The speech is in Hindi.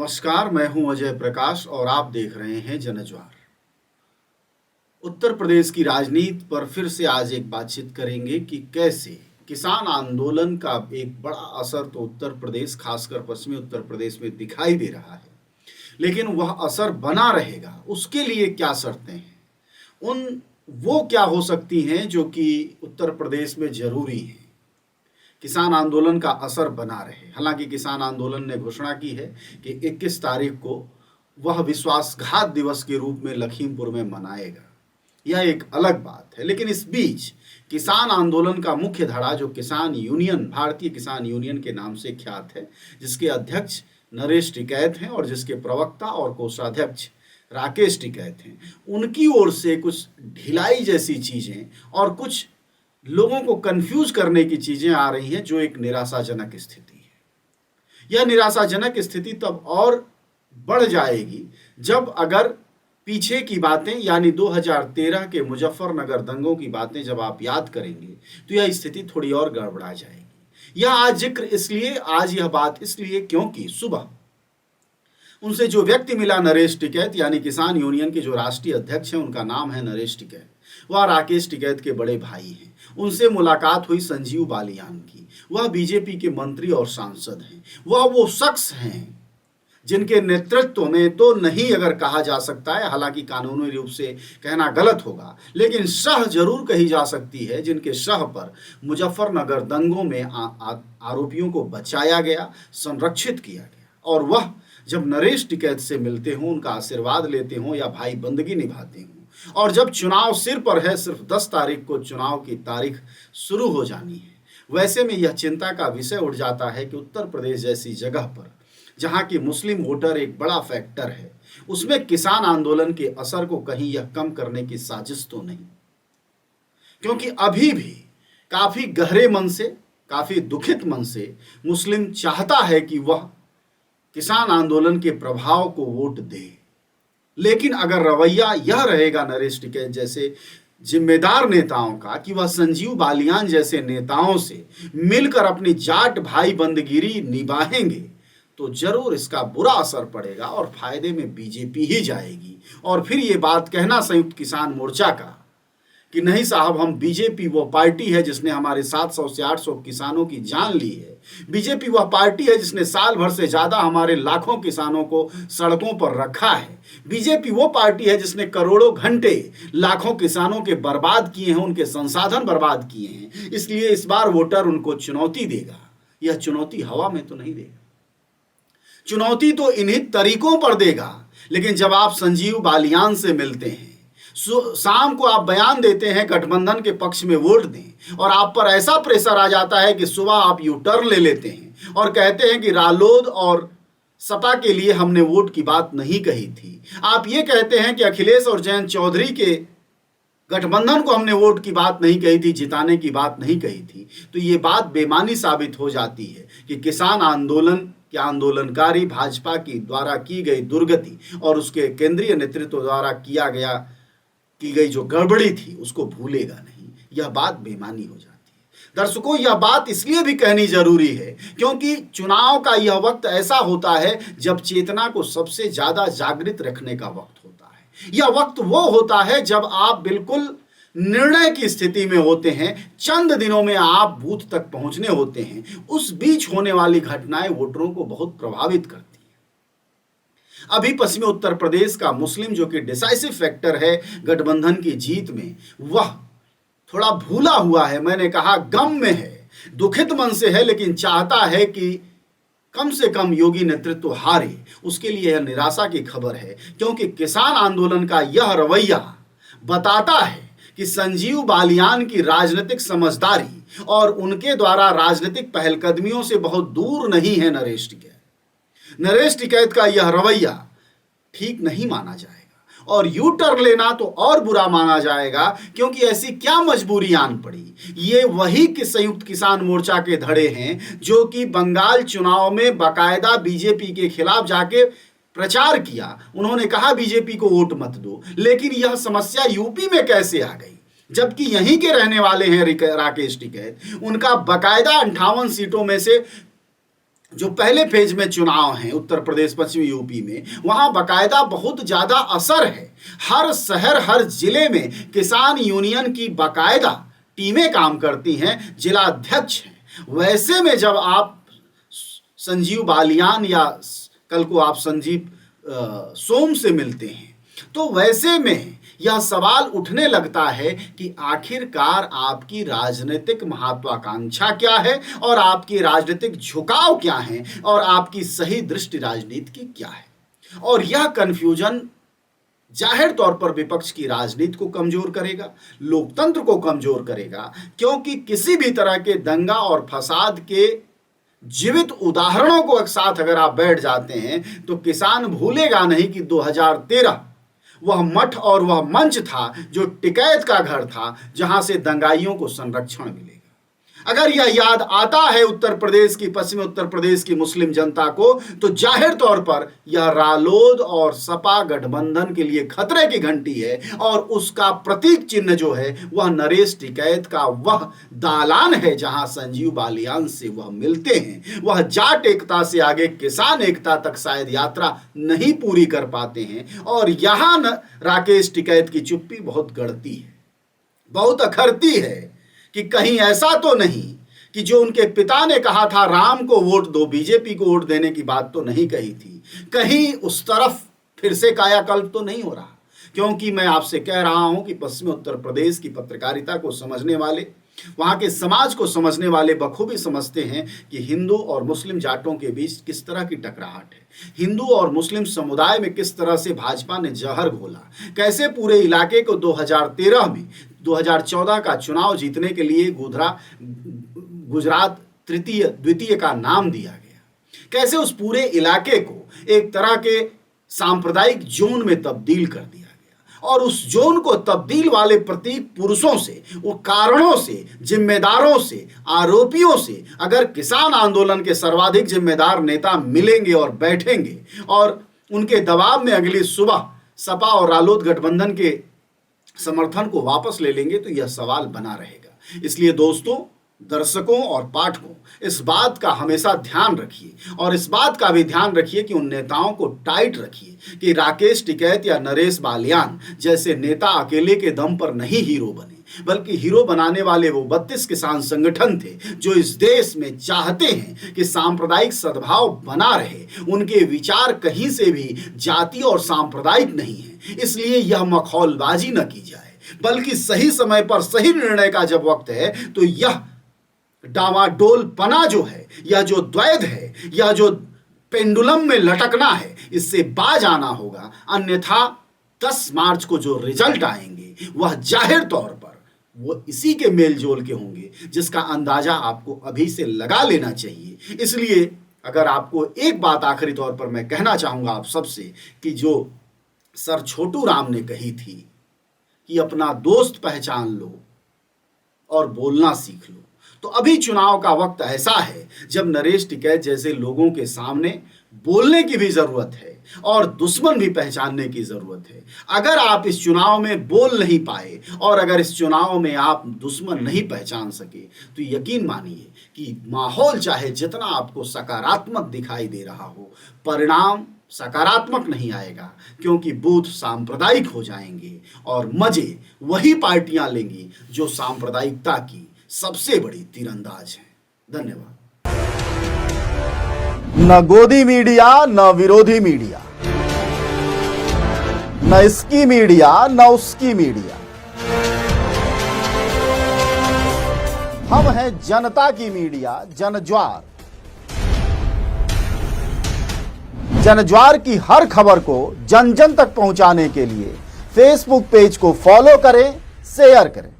नमस्कार, मैं हूं अजय प्रकाश और आप देख रहे हैं जनज्वार। उत्तर प्रदेश की राजनीति पर फिर से आज एक बातचीत करेंगे कि कैसे किसान आंदोलन का एक बड़ा असर तो उत्तर प्रदेश, खासकर पश्चिमी उत्तर प्रदेश में दिखाई दे रहा है, लेकिन वह असर बना रहेगा उसके लिए क्या शर्तें हैं, उन वो क्या हो सकती हैं जो कि उत्तर प्रदेश में जरूरी हैं किसान आंदोलन का असर बना रहे। हालांकि किसान आंदोलन ने घोषणा की है कि 21 तारीख को वह विश्वासघात दिवस के रूप में लखीमपुर में मनाएगा। यह एक अलग बात है, लेकिन इस बीच किसान आंदोलन का मुख्य धड़ा जो किसान यूनियन, भारतीय किसान यूनियन के नाम से ख्यात है, जिसके अध्यक्ष नरेश टिकैत हैं और जिसके प्रवक्ता और कोषाध्यक्ष राकेश टिकैत हैं, उनकी ओर से कुछ ढिलाई जैसी चीजें और कुछ लोगों को कंफ्यूज करने की चीजें आ रही हैं, जो एक निराशाजनक स्थिति है। यह निराशाजनक स्थिति तब और बढ़ जाएगी जब अगर पीछे की बातें यानी 2013 के मुजफ्फरनगर दंगों की बातें जब आप याद करेंगे तो यह स्थिति थोड़ी और गड़बड़ा जाएगी। यह आज यह बात इसलिए क्योंकि सुबह उनसे जो व्यक्ति मिला नरेश टिकैत यानी किसान यूनियन के जो राष्ट्रीय अध्यक्ष हैं, उनका नाम है नरेश टिकैत, वह राकेश टिकैत के बड़े भाई हैं। उनसे मुलाकात हुई संजीव बालियान की। वह बीजेपी के मंत्री और सांसद हैं। वह वो शख्स हैं जिनके नेतृत्व में तो नहीं अगर कहा जा सकता है, हालांकि कानूनी रूप से कहना गलत होगा, लेकिन शह जरूर कही जा सकती है, जिनके शह पर मुजफ्फरनगर दंगों में आरोपियों को बचाया गया, संरक्षित किया गया। और वह जब नरेश टिकैत से मिलते हों, उनका आशीर्वाद लेते हों या भाई बंदगी निभाते हों, और जब चुनाव सिर पर है, सिर्फ 10 तारीख को चुनाव की तारीख शुरू हो जानी है, वैसे में यह चिंता का विषय उठ जाता है कि उत्तर प्रदेश जैसी जगह पर जहां की मुस्लिम वोटर एक बड़ा फैक्टर है, उसमें किसान आंदोलन के असर को कहीं यह कम करने की साजिश तो नहीं। क्योंकि अभी भी काफी गहरे मन से, काफी दुखित मन से मुस्लिम चाहता है कि वह किसान आंदोलन के प्रभाव को वोट दे। लेकिन अगर रवैया यह रहेगा नरेश टिकैत जैसे जिम्मेदार नेताओं का कि वह संजीव बालियान जैसे नेताओं से मिलकर अपनी जाट भाई बंदगिरी निभाएंगे, तो जरूर इसका बुरा असर पड़ेगा और फायदे में बीजेपी ही जाएगी। और फिर ये बात कहना संयुक्त किसान मोर्चा का कि नहीं साहब, हम बीजेपी वो पार्टी है जिसने हमारे 700 से 800 किसानों की जान ली है। बीजेपी वह पार्टी है जिसने साल भर से ज्यादा हमारे लाखों किसानों को सड़कों पर रखा है। बीजेपी वो पार्टी है जिसने करोड़ों घंटे लाखों किसानों के बर्बाद किए हैं, उनके संसाधन बर्बाद किए हैं। इसलिए इस बार वोटर उनको चुनौती देगा। यह चुनौती हवा में तो नहीं देगा, चुनौती तो इन्हीं तरीकों पर देगा। लेकिन जब आप संजीव बालियान से मिलते हैं, शाम को आप बयान देते हैं गठबंधन के पक्ष में वोट दें, और आप पर ऐसा प्रेशर आ जाता है कि सुबह आप यू टर्न ले लेते हैं और कहते हैं कि रालोद और सपा के लिए हमने वोट की बात नहीं कही थी। आप ये कहते हैं कि अखिलेश और जयंत चौधरी के गठबंधन को हमने वोट की बात नहीं कही थी, जिताने की बात नहीं कही थी। तो ये बात बेमानी साबित हो जाती है कि किसान आंदोलन के आंदोलनकारी भाजपा की द्वारा की गई दुर्गति और उसके केंद्रीय नेतृत्व द्वारा की गई जो गड़बड़ी थी उसको भूलेगा नहीं। यह बात बेमानी हो जाती है। दर्शकों, यह बात इसलिए भी कहनी जरूरी है क्योंकि चुनाव का यह वक्त ऐसा होता है जब चेतना को सबसे ज्यादा जागृत रखने का वक्त होता है। यह वक्त वो होता है जब आप बिल्कुल निर्णय की स्थिति में होते हैं, चंद दिनों में आप बूथ तक पहुंचने होते हैं। उस बीच होने वाली घटनाएं वोटरों को बहुत प्रभावित करती हैं। अभी पश्चिमी उत्तर प्रदेश का मुस्लिम जो कि डिसाइसिव फैक्टर है गठबंधन की जीत में, वह थोड़ा भूला हुआ है। मैंने कहा गम में है, दुखित मन से है, लेकिन चाहता है कि कम से कम योगी नेतृत्व हारे। उसके लिए यह निराशा की खबर है क्योंकि किसान आंदोलन का यह रवैया बताता है कि संजीव बालियान की राजनीतिक समझदारी और उनके द्वारा राजनीतिक पहलकदमियों से बहुत दूर नहीं है नरेश टिकैत। नरेश टिकैत का यह रवैया ठीक नहीं माना जाएगा और यू टर्न लेना तो और बुरा माना जाएगा, क्योंकि ऐसी क्या मजबूरी आन पड़ी। ये वही कि संयुक्त किसान मोर्चा के धड़े हैं जो कि बंगाल चुनाव में बाकायदा बीजेपी के खिलाफ जाके प्रचार किया। उन्होंने कहा बीजेपी को वोट मत दो, लेकिन यह समस्या यूपी में कैसे आ गई, जबकि यहीं के रहने वाले हैं राकेश टिकैत। उनका बाकायदा 58 सीटों में से जो पहले फेज में चुनाव हैं उत्तर प्रदेश पश्चिमी यूपी में, वहां बाकायदा बहुत ज्यादा असर है। हर शहर हर जिले में किसान यूनियन की बाकायदा टीमें काम करती हैं, जिला अध्यक्ष हैं। वैसे में जब आप संजीव बालियान या कल को आप संजीव सोम से मिलते हैं, तो वैसे में यह सवाल उठने लगता है कि आखिरकार आपकी राजनीतिक महत्वाकांक्षा क्या है और आपकी राजनीतिक झुकाव क्या है और आपकी सही दृष्टि राजनीति की क्या है। और यह कन्फ्यूजन जाहिर तौर पर विपक्ष की राजनीति को कमजोर करेगा, लोकतंत्र को कमजोर करेगा, क्योंकि किसी भी तरह के दंगा और फसाद के जीवित उदाहरणों को एक साथ अगर आप बैठ जाते हैं तो किसान भूलेगा नहीं कि 2013 वह मठ और वह मंच था जो टिकैत का घर था, जहां से दंगाइयों को संरक्षण मिलेगा। अगर यह याद आता है उत्तर प्रदेश की, पश्चिमी उत्तर प्रदेश की मुस्लिम जनता को, तो जाहिर तौर पर यह रालोद और सपा गठबंधन के लिए खतरे की घंटी है। और उसका प्रतीक चिन्ह जो है वह नरेश टिकैत का वह दालान है जहां संजीव बालियान से वह मिलते हैं। वह जाट एकता से आगे किसान एकता तक शायद यात्रा नहीं पूरी कर पाते हैं। और यहां राकेश टिकैत की चुप्पी बहुत गड़ती है, बहुत अखरती है कि कहीं ऐसा तो नहीं कि जो उनके पिता ने कहा था राम को वोट दो, बीजेपी को वोट देने की बात तो नहीं कही थी, कहीं उस तरफ फिर से कायाकल्प तो नहीं हो रहा। क्योंकि मैं आपसे कह रहा हूं कि पश्चिमी उत्तर प्रदेश की पत्रकारिता को समझने वाले, वहां के समाज को समझने वाले बखूबी समझते हैं कि हिंदू और मुस्लिम जाटों के बीच किस तरह की टकराहट है, हिंदू और मुस्लिम समुदाय में किस तरह से भाजपा ने जहर घोला, कैसे पूरे इलाके को 2013 में 2014 का चुनाव जीतने के लिए गुजरात द्वितीय का नाम दिया गया, कैसे उस पूरे इलाके को एक तरह के सांप्रदायिक जोन में तब्दील कर दिया गया। और उस जोन को तब्दील वाले प्रतीक पुरुषों से, वो कारणों से, जिम्मेदारों से, आरोपियों से अगर किसान आंदोलन के सर्वाधिक जिम्मेदार नेता मिलेंगे और बैठेंगे और उनके दबाव में अगली सुबह सपा और रालोद गठबंधन के समर्थन को वापस ले लेंगे, तो यह सवाल बना रहेगा। इसलिए दोस्तों, दर्शकों और पाठकों, इस बात का हमेशा ध्यान रखिए और इस बात का भी ध्यान रखिए कि उन नेताओं को टाइट रखिए कि राकेश टिकैत या नरेश बालियान जैसे नेता अकेले के दम पर नहीं हीरो बने, बल्कि हीरो बनाने वाले वो 32 किसान संगठन थे जो इस देश में चाहते हैं कि सांप्रदायिक सद्भाव बना रहे। उनके विचार कहीं से भी जाति और सांप्रदायिक नहीं है। इसलिए यह मखौलबाजी न की जाए, बल्कि सही समय पर सही निर्णय का जब वक्त है तो यह डावाडोल पना जो है, यह जो द्वैध है, यह जो पेंडुलम में लटकना है, इससे बाज आना होगा। अन्यथा 10 मार्च को जो रिजल्ट आएंगे वह जाहिर तौर पर वो इसी के मेलजोल के होंगे जिसका अंदाजा आपको अभी से लगा लेना चाहिए। इसलिए अगर आपको एक बात आखिरी तौर पर मैं कहना चाहूंगा आप सबसे कि जो सर छोटू राम ने कही थी कि अपना दोस्त पहचान लो और बोलना सीख लो, तो अभी चुनाव का वक्त ऐसा है जब नरेश टिकैत जैसे लोगों के सामने बोलने की भी जरूरत है और दुश्मन भी पहचानने की जरूरत है। अगर आप इस चुनाव में बोल नहीं पाए और अगर इस चुनाव में आप दुश्मन नहीं पहचान सके, तो यकीन मानिए कि माहौल चाहे जितना आपको सकारात्मक दिखाई दे रहा हो, परिणाम सकारात्मक नहीं आएगा, क्योंकि बूथ सांप्रदायिक हो जाएंगे और मजे वही पार्टियां लेंगी जो सांप्रदायिकता की सबसे बड़ी तीरंदाज है। धन्यवाद। न गोदी मीडिया न विरोधी मीडिया, न इसकी मीडिया न उसकी मीडिया, हम हैं जनता की मीडिया जनज्वार। जनज्वार की हर खबर को जन जन तक पहुंचाने के लिए फेसबुक पेज को फॉलो करें, शेयर करें।